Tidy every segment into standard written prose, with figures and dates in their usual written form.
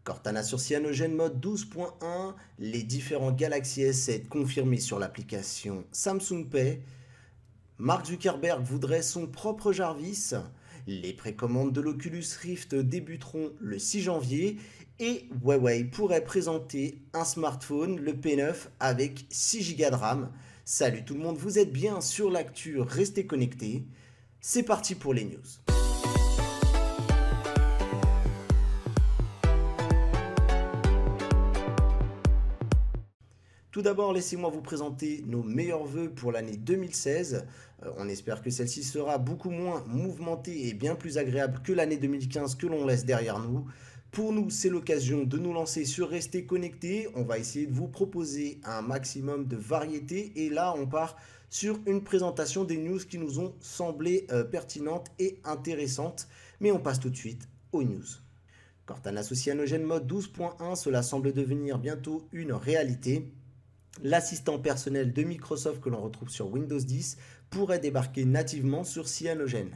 Cortana sur CyanogenMod 12.1, les différents Galaxy S7 confirmés sur l'application Samsung Pay, Mark Zuckerberg voudrait son propre Jarvis, les précommandes de l'Oculus Rift débuteront le 6 janvier et Huawei pourrait présenter un smartphone, le P9, avec 6 Go de RAM. Salut tout le monde, vous êtes bien sur l'actu, restez connectés. C'est parti pour les news. Tout d'abord, laissez-moi vous présenter nos meilleurs vœux pour l'année 2016. On espère que celle-ci sera beaucoup moins mouvementée et bien plus agréable que l'année 2015 que l'on laisse derrière nous. Pour nous, c'est l'occasion de nous lancer sur Rester Connectés. On va essayer de vous proposer un maximum de variété. Et là, on part sur une présentation des news qui nous ont semblé pertinentes et intéressantes. Mais on passe tout de suite aux news. Cortana sur CyanogenMod 12.1, cela semble devenir bientôt une réalité. L'assistant personnel de Microsoft que l'on retrouve sur Windows 10 pourrait débarquer nativement sur Cyanogen.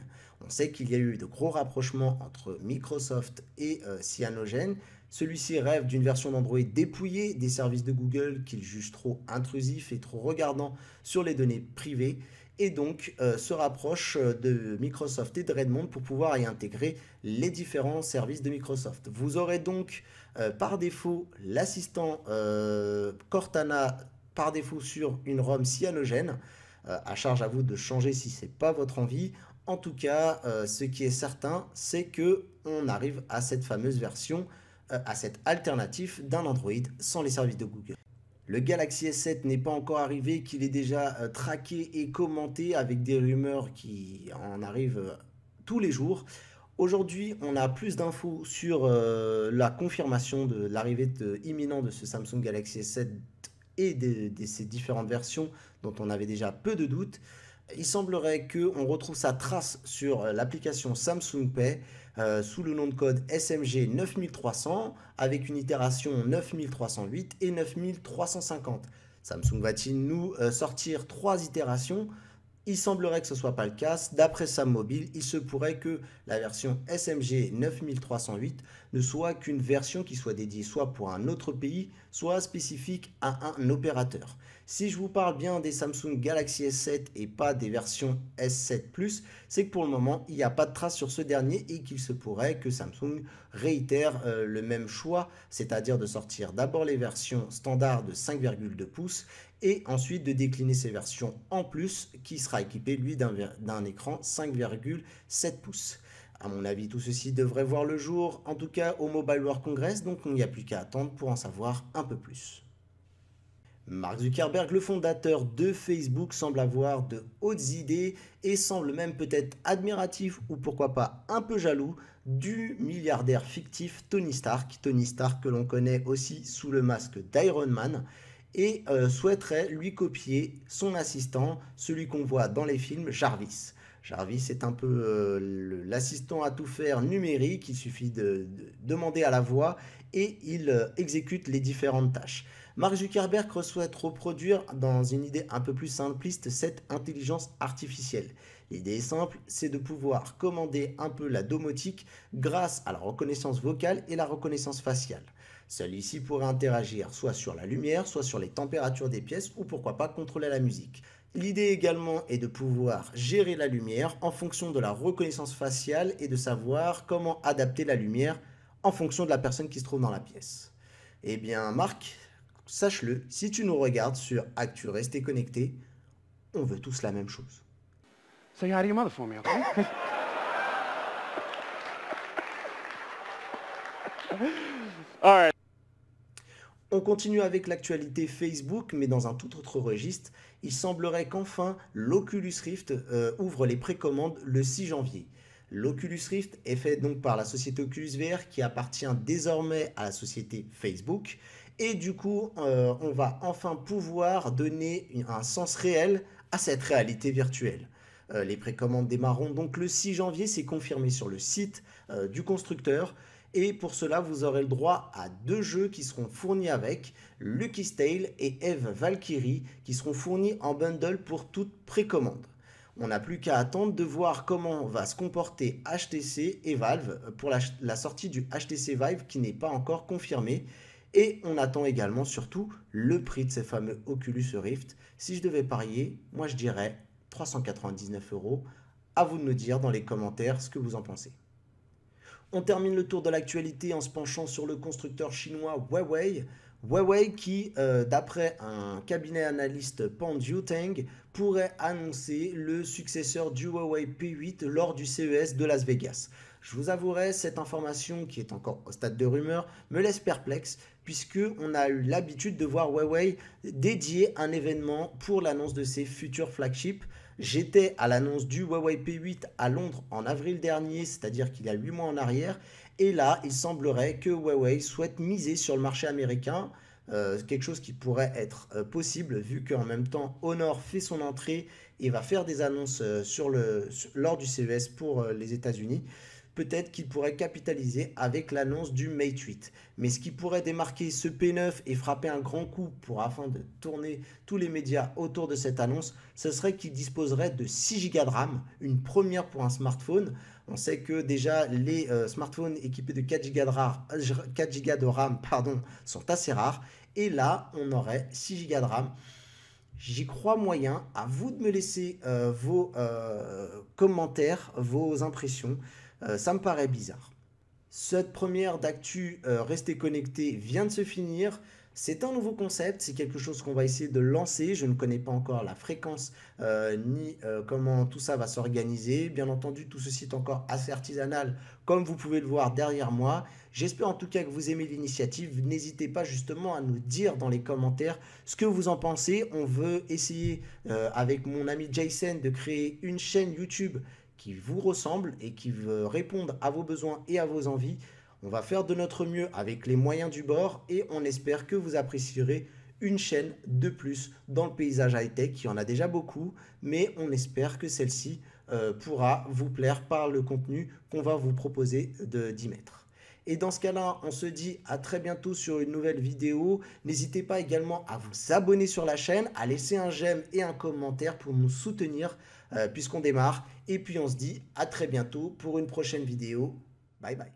On sait qu'il y a eu de gros rapprochements entre Microsoft et Cyanogen. Celui-ci rêve d'une version d'Android dépouillée des services de Google qu'il juge trop intrusifs et trop regardants sur les données privées et donc se rapproche de Microsoft et de Redmond pour pouvoir y intégrer les différents services de Microsoft. Vous aurez donc par défaut l'assistant Cortana par défaut sur une ROM Cyanogen. À charge à vous de changer si ce n'est pas votre envie. En tout cas, ce qui est certain, c'est qu'on arrive à cette fameuse version, à cette alternative d'un Android sans les services de Google. Le Galaxy S7 n'est pas encore arrivé, qu'il est déjà traqué et commenté avec des rumeurs qui en arrivent tous les jours. Aujourd'hui, on a plus d'infos sur la confirmation de l'arrivée imminente de ce Samsung Galaxy S7 et de ces différentes versions dont on avait déjà peu de doutes. Il semblerait qu'on retrouve sa trace sur l'application Samsung Pay sous le nom de code SMG 9300 avec une itération 9308 et 9350. Samsung va-t-il nous sortir 3 itérations? Il semblerait que ce ne soit pas le cas. D'après Sam Mobile, il se pourrait que la version SMG 9308 ne soit qu'une version qui soit dédiée soit pour un autre pays, soit spécifique à un opérateur. Si je vous parle bien des Samsung Galaxy S7 et pas des versions S7 Plus, c'est que pour le moment, il n'y a pas de trace sur ce dernier et qu'il se pourrait que Samsung réitère le même choix, c'est-à-dire de sortir d'abord les versions standards de 5,2 pouces et ensuite de décliner ces versions en plus qui sera équipé lui d'un écran 5,7 pouces. À mon avis, tout ceci devrait voir le jour, en tout cas au Mobile World Congress, donc il n'y a plus qu'à attendre pour en savoir un peu plus. Mark Zuckerberg, le fondateur de Facebook, semble avoir de hautes idées et semble même peut-être admiratif ou pourquoi pas un peu jaloux du milliardaire fictif Tony Stark. Tony Stark que l'on connaît aussi sous le masque d'Iron Man et souhaiterait lui copier son assistant, celui qu'on voit dans les films, Jarvis. Jarvis est un peu l'assistant à tout faire numérique, il suffit de demander à la voix et il exécute les différentes tâches. Mark Zuckerberg souhaite reproduire dans une idée un peu plus simpliste cette intelligence artificielle. L'idée est simple, c'est de pouvoir commander un peu la domotique grâce à la reconnaissance vocale et la reconnaissance faciale. Celui-ci pourrait interagir soit sur la lumière, soit sur les températures des pièces ou pourquoi pas contrôler la musique. L'idée également est de pouvoir gérer la lumière en fonction de la reconnaissance faciale et de savoir comment adapter la lumière en fonction de la personne qui se trouve dans la pièce. Eh bien Marc, sache-le, si tu nous regardes sur Actu Restez Connectés, on veut tous la même chose. Say hi to your mother for me, okay? All right. On continue avec l'actualité Facebook, mais dans un tout autre registre. Il semblerait qu'enfin l'Oculus Rift ouvre les précommandes le 6 janvier. L'Oculus Rift est fait donc par la société Oculus VR qui appartient désormais à la société Facebook. Et du coup, on va enfin pouvoir donner un sens réel à cette réalité virtuelle. Les précommandes démarreront donc le 6 janvier, c'est confirmé sur le site du constructeur. Et pour cela, vous aurez le droit à 2 jeux qui seront fournis avec, Lucky's Tale et Eve Valkyrie, qui seront fournis en bundle pour toute précommande. On n'a plus qu'à attendre de voir comment va se comporter HTC et Valve pour la sortie du HTC Vive qui n'est pas encore confirmée. Et on attend également surtout le prix de ces fameux Oculus Rift. Si je devais parier, moi je dirais 399 euros. À vous de nous dire dans les commentaires ce que vous en pensez. On termine le tour de l'actualité en se penchant sur le constructeur chinois Huawei. Huawei qui, d'après un cabinet analyste Pandu Teng, pourrait annoncer le successeur du Huawei P8 lors du CES de Las Vegas. Je vous avouerai, cette information qui est encore au stade de rumeur me laisse perplexe puisque on a eu l'habitude de voir Huawei dédier un événement pour l'annonce de ses futurs flagships. J'étais à l'annonce du Huawei P8 à Londres en avril dernier, c'est-à-dire qu'il y a 8 mois en arrière. Et là, il semblerait que Huawei souhaite miser sur le marché américain, quelque chose qui pourrait être possible vu qu'en même temps Honor fait son entrée et va faire des annonces lors du CES pour les États-Unis. Peut-être qu'il pourrait capitaliser avec l'annonce du Mate 8. Mais ce qui pourrait démarquer ce P9 et frapper un grand coup afin de tourner tous les médias autour de cette annonce, ce serait qu'il disposerait de 6 Go de RAM, une première pour un smartphone. On sait que déjà les smartphones équipés de 4 Go de RAM sont assez rares. Et là, on aurait 6 Go de RAM. J'y crois moyen. À vous de me laisser vos commentaires, vos impressions. Ça me paraît bizarre. Cette première d'actu Restez connecté vient de se finir. C'est un nouveau concept, c'est quelque chose qu'on va essayer de lancer. Je ne connais pas encore la fréquence ni comment tout ça va s'organiser. Bien entendu, tout ceci est encore assez artisanal, comme vous pouvez le voir derrière moi. J'espère en tout cas que vous aimez l'initiative. N'hésitez pas justement à nous dire dans les commentaires ce que vous en pensez. On veut essayer avec mon ami Jason de créer une chaîne YouTube qui vous ressemble et qui veut répondre à vos besoins et à vos envies. On va faire de notre mieux avec les moyens du bord et on espère que vous apprécierez une chaîne de plus dans le paysage high-tech. Il y en a déjà beaucoup, mais on espère que celle-ci pourra vous plaire par le contenu qu'on va vous proposer d'y mettre. Et dans ce cas-là, on se dit à très bientôt sur une nouvelle vidéo. N'hésitez pas également à vous abonner sur la chaîne, à laisser un j'aime et un commentaire pour nous soutenir puisqu'on démarre. Et puis on se dit à très bientôt pour une prochaine vidéo. Bye bye.